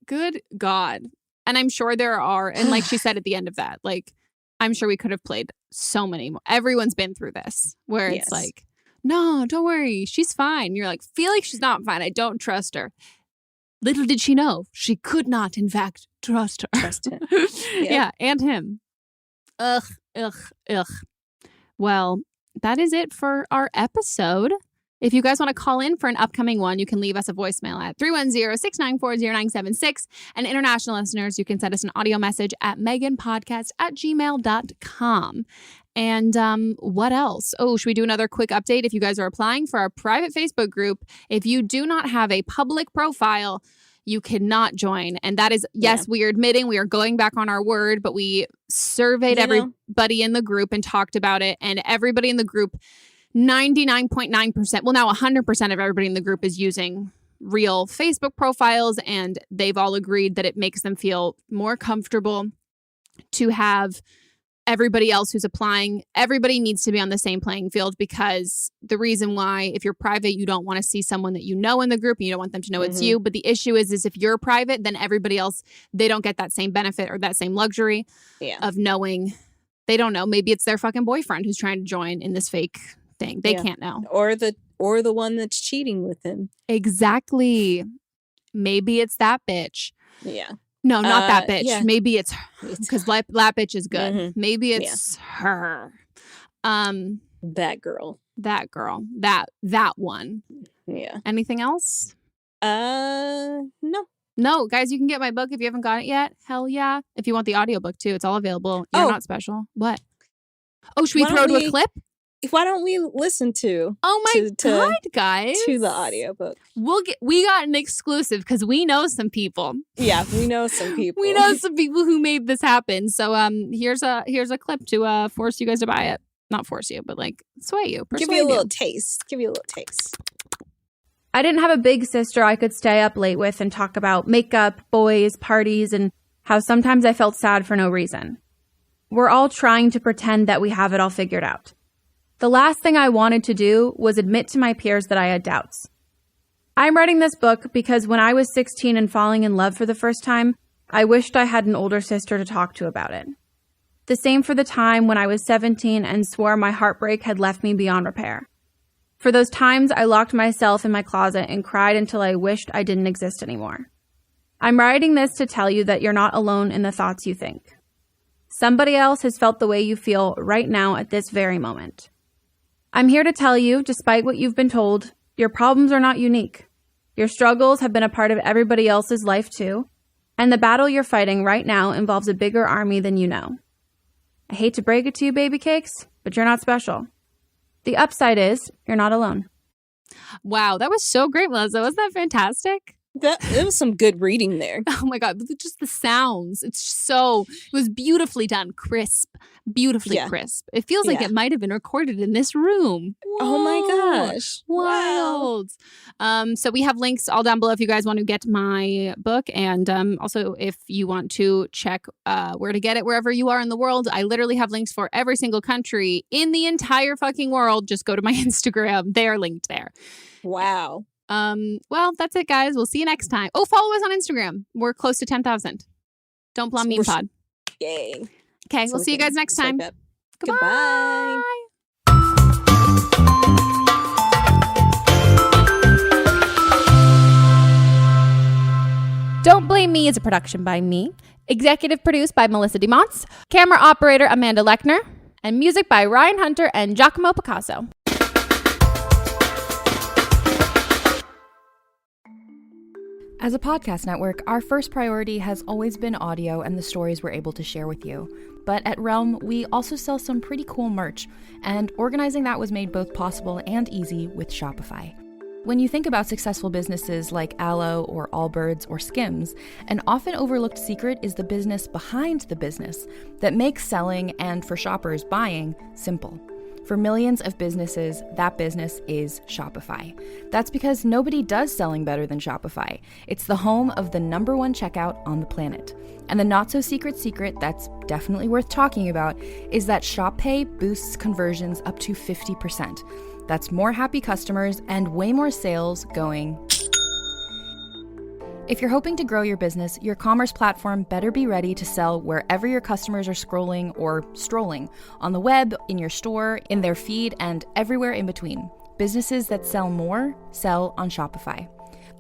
Good God. And I'm sure there are, and like she said at the end of that, like, I'm sure we could have played so many more. Everyone's been through this where it's like, no, don't worry. She's fine. You're like, feel like she's not fine. I don't trust her. Little did she know, she could not, in fact, trust her. Trust him. Yeah, and him. Ugh. Well, that is it for our episode. If you guys want to call in for an upcoming one, you can leave us a voicemail at 310-694-0976. And international listeners, you can send us an audio message at meghanpodcast@gmail.com. And what else? Oh, should we do another quick update? If you guys are applying for our private Facebook group, if you do not have a public profile, you cannot join. And that is, yes, we are admitting we are going back on our word, but we surveyed everybody in the group and talked about it. And everybody in the group, 99.9%, well, now 100% of everybody in the group is using real Facebook profiles, and they've all agreed that it makes them feel more comfortable to have everybody else who's applying. Everybody needs to be on the same playing field, because the reason why, if you're private, you don't want to see someone that you know in the group and you don't want them to know it's you. But the issue is if you're private, then everybody else, they don't get that same benefit or that same luxury of knowing. They don't know. Maybe it's their fucking boyfriend who's trying to join in this fake thing. They can't know. Or the one that's cheating with him. Exactly. Maybe it's that bitch. Yeah. No, not that bitch. Yeah. Maybe it's her, because that bitch is good. Maybe it's her. That girl. That one. Yeah. Anything else? No. No, guys, you can get my book if you haven't got it yet. Hell yeah. If you want the audiobook too, it's all available. You're not special. What? Oh, should we throw to a clip? Why don't we listen to? Oh my God, guys! To the audiobook. We got an exclusive because we know some people. Yeah, we know some people. We know some people who made this happen. So here's a clip to force you guys to buy it. Not force you, but like sway you. Give you a little taste. I didn't have a big sister I could stay up late with and talk about makeup, boys, parties, and how sometimes I felt sad for no reason. We're all trying to pretend that we have it all figured out. The last thing I wanted to do was admit to my peers that I had doubts. I'm writing this book because when I was 16 and falling in love for the first time, I wished I had an older sister to talk to about it. The same for the time when I was 17 and swore my heartbreak had left me beyond repair. For those times I locked myself in my closet and cried until I wished I didn't exist anymore. I'm writing this to tell you that you're not alone in the thoughts you think. Somebody else has felt the way you feel right now at this very moment. I'm here to tell you, despite what you've been told, your problems are not unique. Your struggles have been a part of everybody else's life too, and the battle you're fighting right now involves a bigger army than you know. I hate to break it to you, baby cakes, but you're not special. The upside is you're not alone. Wow, that was so great, Melissa. Wasn't that fantastic? It was some good reading there. Oh my God, just the sounds. It was beautifully done. Crisp, beautifully crisp. It feels like it might have been recorded in this room. Whoa. Oh my gosh. Wild. Wow. So we have links all down below if you guys want to get my book. And also if you want to check where to get it, wherever you are in the world, I literally have links for every single country in the entire fucking world. Just go to my Instagram. They are linked there. Wow. Well, that's it, guys. We'll see you next time. Oh, follow us on Instagram. We're close to 10,000. Don't blame me, pod. Yay. Okay, we'll see you guys next time. Goodbye. Don't Blame Me is a production by me. Executive produced by Melissa Monts. Camera operator Amanda Lechner. And music by Ryan Hunter and Giacomo Picasso. As a podcast network, our first priority has always been audio and the stories we're able to share with you. But at Realm, we also sell some pretty cool merch, and organizing that was made both possible and easy with Shopify. When you think about successful businesses like Aloe or Allbirds or Skims, an often overlooked secret is the business behind the business that makes selling and, for shoppers, buying simple. For millions of businesses, that business is Shopify. That's because nobody does selling better than Shopify. It's the home of the #1 checkout on the planet. And the not-so-secret secret that's definitely worth talking about is that Shop Pay boosts conversions up to 50%. That's more happy customers and way more sales going. If you're hoping to grow your business, your commerce platform better be ready to sell wherever your customers are scrolling or strolling, on the web, in your store, in their feed, and everywhere in between. Businesses that sell more, sell on Shopify.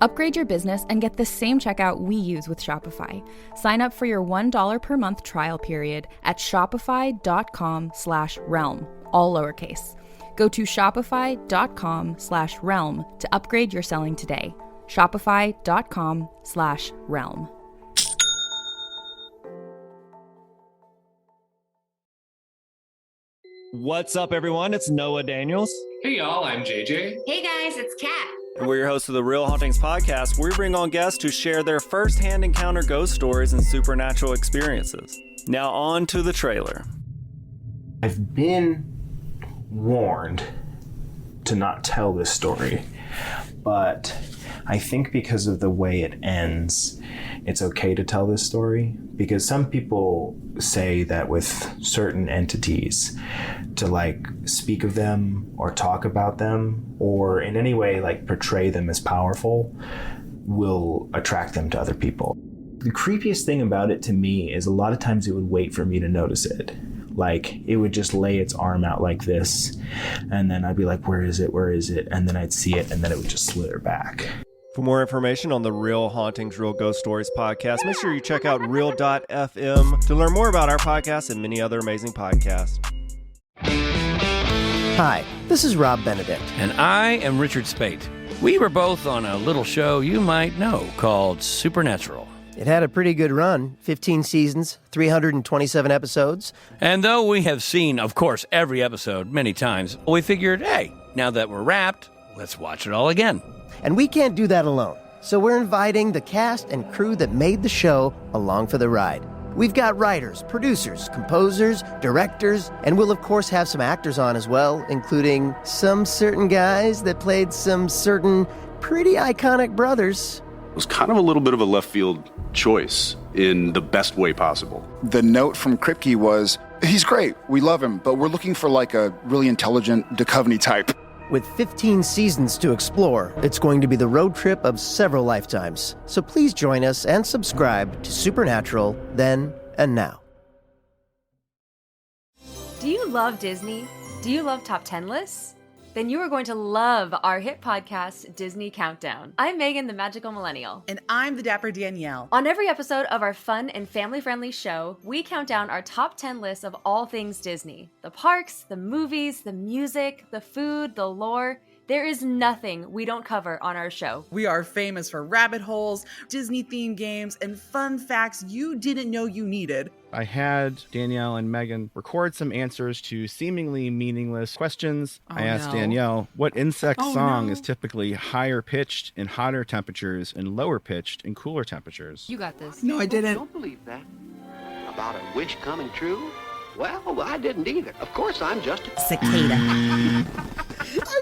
Upgrade your business and get the same checkout we use with Shopify. Sign up for your $1 per month trial period at shopify.com/realm, all lowercase. Go to shopify.com/realm to upgrade your selling today. Shopify.com/realm. What's up, everyone? It's Noah Daniels. Hey, y'all. I'm JJ. Hey, guys. It's Kat. And we're your hosts of the Real Hauntings podcast, where we bring on guests to share their first-hand encounter ghost stories and supernatural experiences. Now on to the trailer. I've been warned to not tell this story, but I think because of the way it ends, it's okay to tell this story, because some people say that with certain entities, to like speak of them or talk about them or in any way like portray them as powerful will attract them to other people. The creepiest thing about it to me is a lot of times it would wait for me to notice it. Like, it would just lay its arm out like this, and then I'd be like, where is it? Where is it? And then I'd see it, and then it would just slither back. For more information on the Real Hauntings, Real Ghost Stories podcast, make sure you check out real.fm to learn more about our podcast and many other amazing podcasts. Hi, this is Rob Benedict. And I am Richard Spate. We were both on a little show you might know called Supernatural. It had a pretty good run, 15 seasons, 327 episodes. And though we have seen, of course, every episode many times, we figured, hey, now that we're wrapped, let's watch it all again. And we can't do that alone, so we're inviting the cast and crew that made the show along for the ride. We've got writers, producers, composers, directors, and we'll of course have some actors on as well, including some certain guys that played some certain pretty iconic brothers. It was kind of a little bit of a left field choice in the best way possible. The note from Kripke was, he's great, we love him, but we're looking for like a really intelligent Duchovny type. With 15 seasons to explore, it's going to be the road trip of several lifetimes. So please join us and subscribe to Supernatural Then and Now. Do you love Disney? Do you love top 10 lists? then you are going to love our hit podcast, Disney Countdown. I'm Megan, the Magical Millennial. And I'm the Dapper Danielle. On every episode of our fun and family-friendly show, we count down our top 10 lists of all things Disney. The parks, the movies, the music, the food, the lore. There is nothing we don't cover on our show. We are famous for rabbit holes, Disney-themed games, and fun facts you didn't know you needed. I had Danielle and Megan record some answers to seemingly meaningless questions. I asked Danielle what insect song is typically higher pitched in hotter temperatures and lower pitched in cooler temperatures. You got this. No, I didn't. Don't believe that. About a wish coming true? Well, I didn't either. Of course, I'm just a cicada. I'm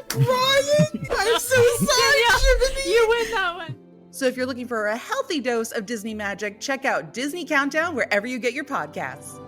crying. I'm so sorry, Jiminy. You win that one. So if you're looking for a healthy dose of Disney magic, check out Disney Countdown wherever you get your podcasts.